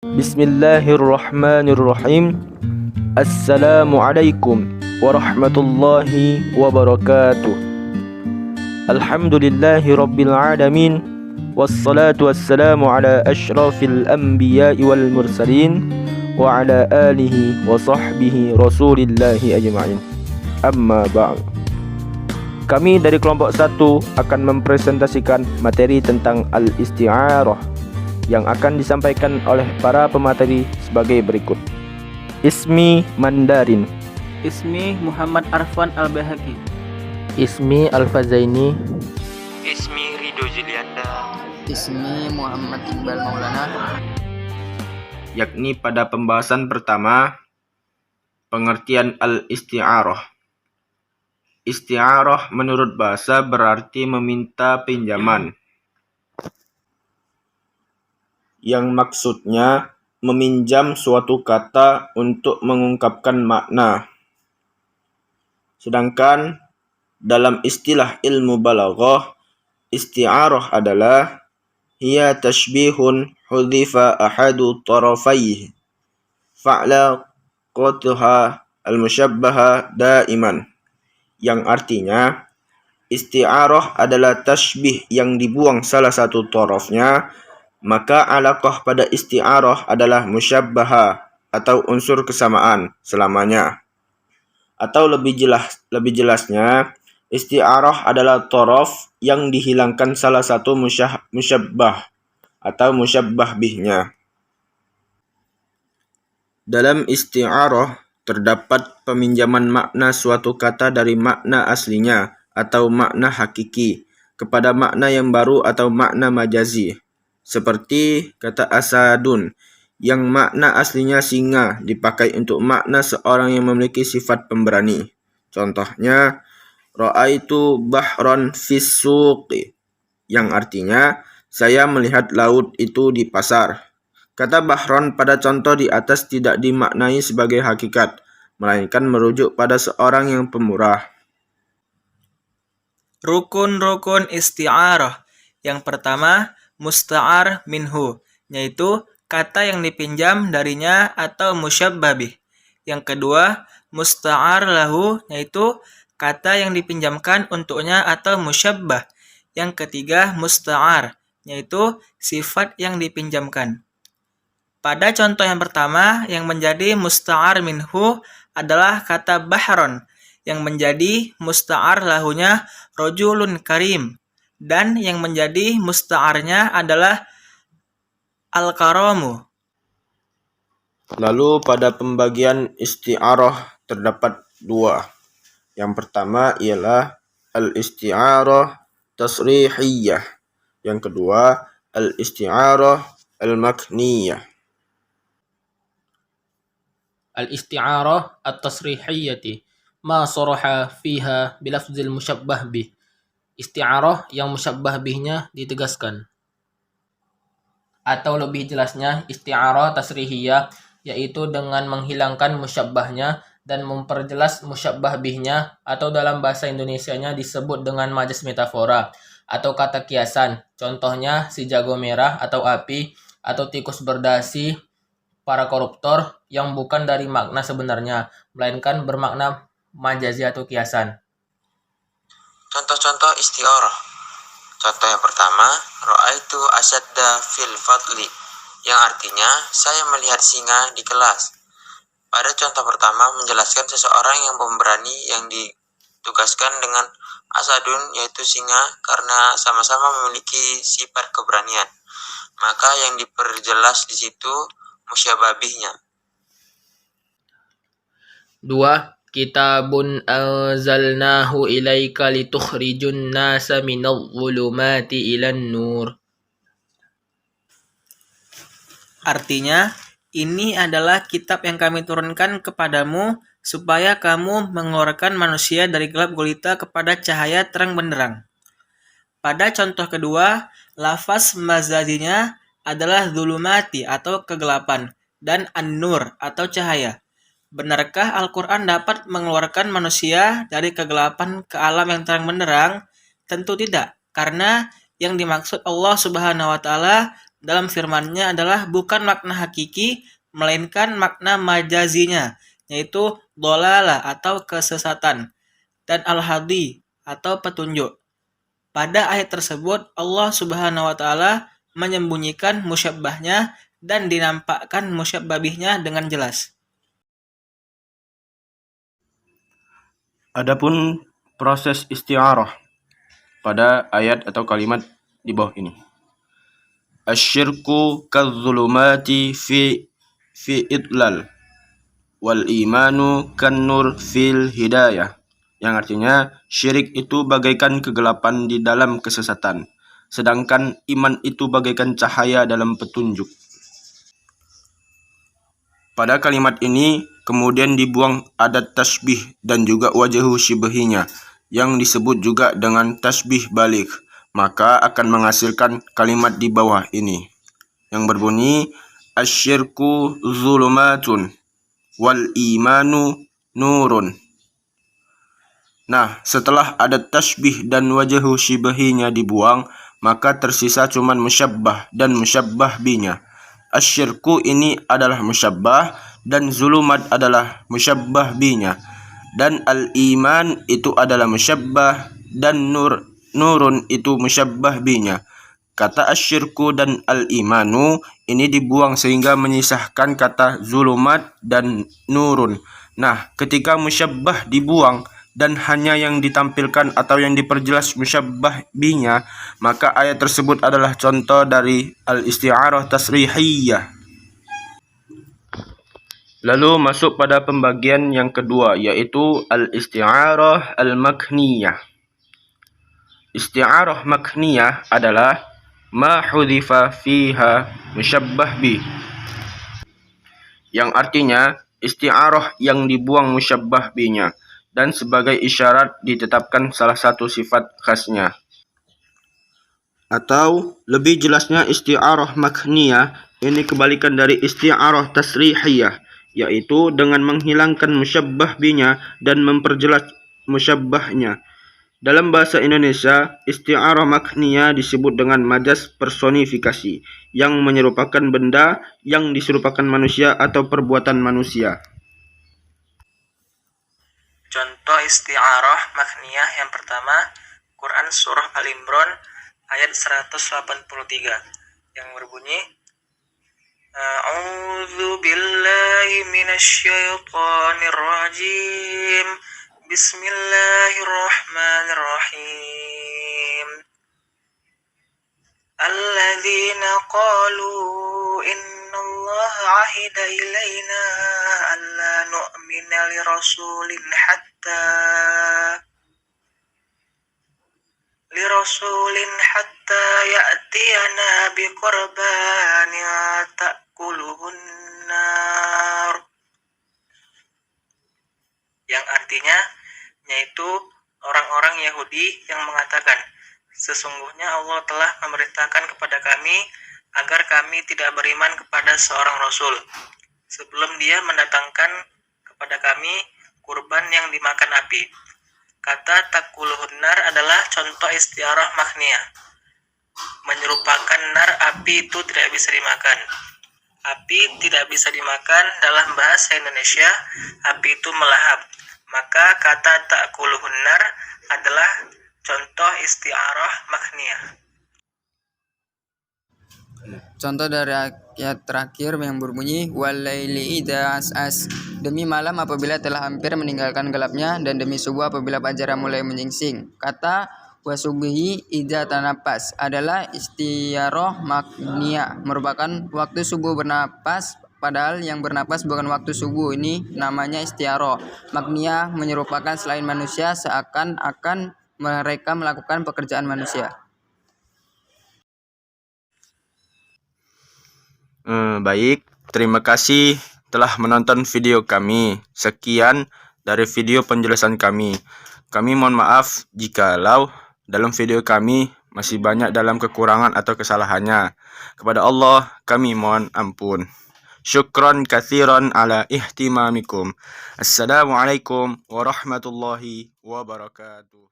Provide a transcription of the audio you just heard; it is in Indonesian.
Bismillahirrahmanirrahim. Assalamualaikum warahmatullahi wabarakatuh. Alhamdulillahi rabbil alamin. Wassalatu wassalamu ala ashrafil anbiya'i wal mursalin wa ala alihi wa sahbihi rasulillahi ajma'in. Amma ba'd. Kami dari kelompok 1 akan mempresentasikan materi tentang al-isti'arah yang akan disampaikan oleh para pemateri sebagai berikut. Ismi Mandarin. Ismi Muhammad Arfan Al-Bahaki. Ismi Al-Fazaini. Ismi Rido Julianda. Ismi Muhammad Iqbal Maulana. Yakni pada pembahasan pertama, pengertian al-isti'arah. Isti'arah menurut bahasa berarti meminta pinjaman, yang maksudnya meminjam suatu kata untuk mengungkapkan makna. Sedangkan dalam istilah ilmu balaghah, isti'arah adalah hiya tashbihun hudhifa ahadu tarafaihi fa'la qatuha al-musyabbaha daiman, yang artinya isti'arah adalah tashbih yang dibuang salah satu tarafnya, maka alaqah pada isti'arah adalah musyabbaha atau unsur kesamaan selamanya. Atau lebih jelasnya, isti'arah adalah taraf yang dihilangkan salah satu musyabbah atau musyabbah bihnya. Dalam isti'arah terdapat peminjaman makna suatu kata dari makna aslinya atau makna hakiki kepada makna yang baru atau makna majazi. Seperti kata asadun yang makna aslinya singa dipakai untuk makna seorang yang memiliki sifat pemberani. Contohnya, ra'aitu bahron fis suqi, yang artinya saya melihat laut itu di pasar. Kata bahron pada contoh di atas tidak dimaknai sebagai hakikat, melainkan merujuk pada seorang yang pemurah. Rukun-rukun isti'arah. Yang pertama, musta'ar minhu, yaitu kata yang dipinjam darinya atau musyabbah bih. Yang kedua, musta'ar lahu, yaitu kata yang dipinjamkan untuknya atau musyabbah. Yang ketiga, musta'ar, yaitu sifat yang dipinjamkan. Pada contoh yang pertama, yang menjadi musta'ar minhu adalah kata bahron, yang menjadi musta'ar lahunya rojulun karim, dan yang menjadi musta'arnya adalah al-karamu. Lalu pada pembagian isti'arah terdapat dua. Yang pertama ialah al-isti'arah tasrihiyah. Yang kedua, al-isti'arah al-makniyah. Al-isti'arah at-tasrihiyyati ma saraha fiha bilafzil musyabbah bih. Isti'arah yang musyabbah bihnya ditegaskan. Atau lebih jelasnya, isti'arah tasrihiyah yaitu dengan menghilangkan musyabbahnya dan memperjelas musyabbah bihnya, atau dalam bahasa Indonesianya disebut dengan majas metafora atau kata kiasan. Contohnya si jago merah atau api, atau tikus berdasi, para koruptor, yang bukan dari makna sebenarnya, melainkan bermakna majazi atau kiasan. Contoh-contoh isti'arah. Contoh yang pertama, ra'aitu asadda fil fadli, yang artinya saya melihat singa di kelas. Pada contoh pertama menjelaskan seseorang yang pemberani yang ditugaskan dengan asadun, yaitu singa, karena sama-sama memiliki sifat keberanian. Maka yang diperjelas di situ musyababihnya. 2. Kitabun anzalnahu ilaika litukhrijun nasa minadh dhulumati ilan nur. Artinya, ini adalah kitab yang kami turunkan kepadamu supaya kamu mengeluarkan manusia dari gelap gulita kepada cahaya terang benderang. Pada contoh kedua, lafaz mazazinya adalah zulumati atau kegelapan dan an-nur atau cahaya. Benarkah Al-Quran dapat mengeluarkan manusia dari kegelapan ke alam yang terang benderang? Tentu tidak, karena yang dimaksud Allah Subhanahu wa Ta'ala dalam firman-Nya adalah bukan makna hakiki, melainkan makna majazinya, yaitu dolala atau kesesatan, dan al-hadi atau petunjuk. Pada ayat tersebut, Allah Subhanahu wa Ta'ala menyembunyikan musyabbahnya dan dinampakkan musyabbabihnya dengan jelas. Adapun proses isti'arah pada ayat atau kalimat di bawah ini. Asyirku kadzulumati fi idlal wal imanu kannur fil hidayah. Yang artinya syirik itu bagaikan kegelapan di dalam kesesatan, sedangkan iman itu bagaikan cahaya dalam petunjuk. Pada kalimat ini kemudian dibuang adat tasbih dan juga wajhu syibhinya yang disebut juga dengan tasbih balik, maka akan menghasilkan kalimat di bawah ini yang berbunyi asyirku zulumatun wal imanu nurun. Nah, setelah adat tasbih dan wajhu syibhinya dibuang, maka tersisa cuma musyabbah dan musyabbah binya. Asyirku ini adalah musyabbah dan zulumat adalah musyabbah binya. Dan al-iman itu adalah musyabbah dan nurun itu musyabbah binya. Kata asyirku dan al-imanu ini dibuang sehingga menyisahkan kata zulumat dan nurun. Nah, ketika musyabbah dibuang dan hanya yang ditampilkan atau yang diperjelas musyabbah binya, maka ayat tersebut adalah contoh dari al-isti'arah tasrihiyah. Lalu masuk pada pembagian yang kedua, yaitu al-isti'arah al-makniyah. Isti'arah makniyah adalah ma hudhifa fiha musyabbah bih, yang artinya isti'arah yang dibuang musyabbah binya dan sebagai isyarat ditetapkan salah satu sifat khasnya. Atau lebih jelasnya isti'arah makniyah ini kebalikan dari isti'arah tasrihiyah, yaitu dengan menghilangkan musyabbah binya dan memperjelas musyabbahnya. Dalam bahasa Indonesia, isti'arah makniyah disebut dengan majas personifikasi yang menyerupakan benda yang diserupakan manusia atau perbuatan manusia. Contoh isti'arah makniyah yang pertama, Quran Surah Al-Imran ayat 183 yang berbunyi A'udzu billahi minasyaitonir rajim. Bismillahirrahmanirrahim. Alladzina qalu innallaha ahida ilaina alla nu'mina lirasulin hatta ya'tiyana biqurbanin ta'kuluhun nar, yang artinya yaitu orang-orang Yahudi yang mengatakan, sesungguhnya Allah telah memerintahkan kepada kami agar kami tidak beriman kepada seorang Rasul sebelum dia mendatangkan kepada kami kurban yang dimakan api. Kata takuluhun nar adalah contoh isti'arah makniyah. Menyerupakan nar, api itu tidak bisa dimakan. Api tidak bisa dimakan dalam bahasa Indonesia, api itu melahap. Maka kata takuluhun nar adalah contoh isti'arah makniyah. Contoh dari ayat terakhir yang berbunyi walaili idza as'as, demi malam apabila telah hampir meninggalkan gelapnya dan demi subuh apabila fajar mulai menyingsing. Kata wasubhi idza tanapas adalah isti'arah makniyah, merupakan waktu subuh bernapas, padahal yang bernapas bukan waktu subuh. Ini namanya isti'arah makniyah, menyerupakan selain manusia seakan-akan mereka melakukan pekerjaan manusia. Baik, terima kasih telah menonton video kami. Sekian dari video penjelasan kami. Kami mohon maaf jikalau dalam video kami masih banyak dalam kekurangan atau kesalahannya. Kepada Allah kami mohon ampun. Syukran katsiran ala ihtimamikum. Assalamualaikum warahmatullahi wabarakatuh.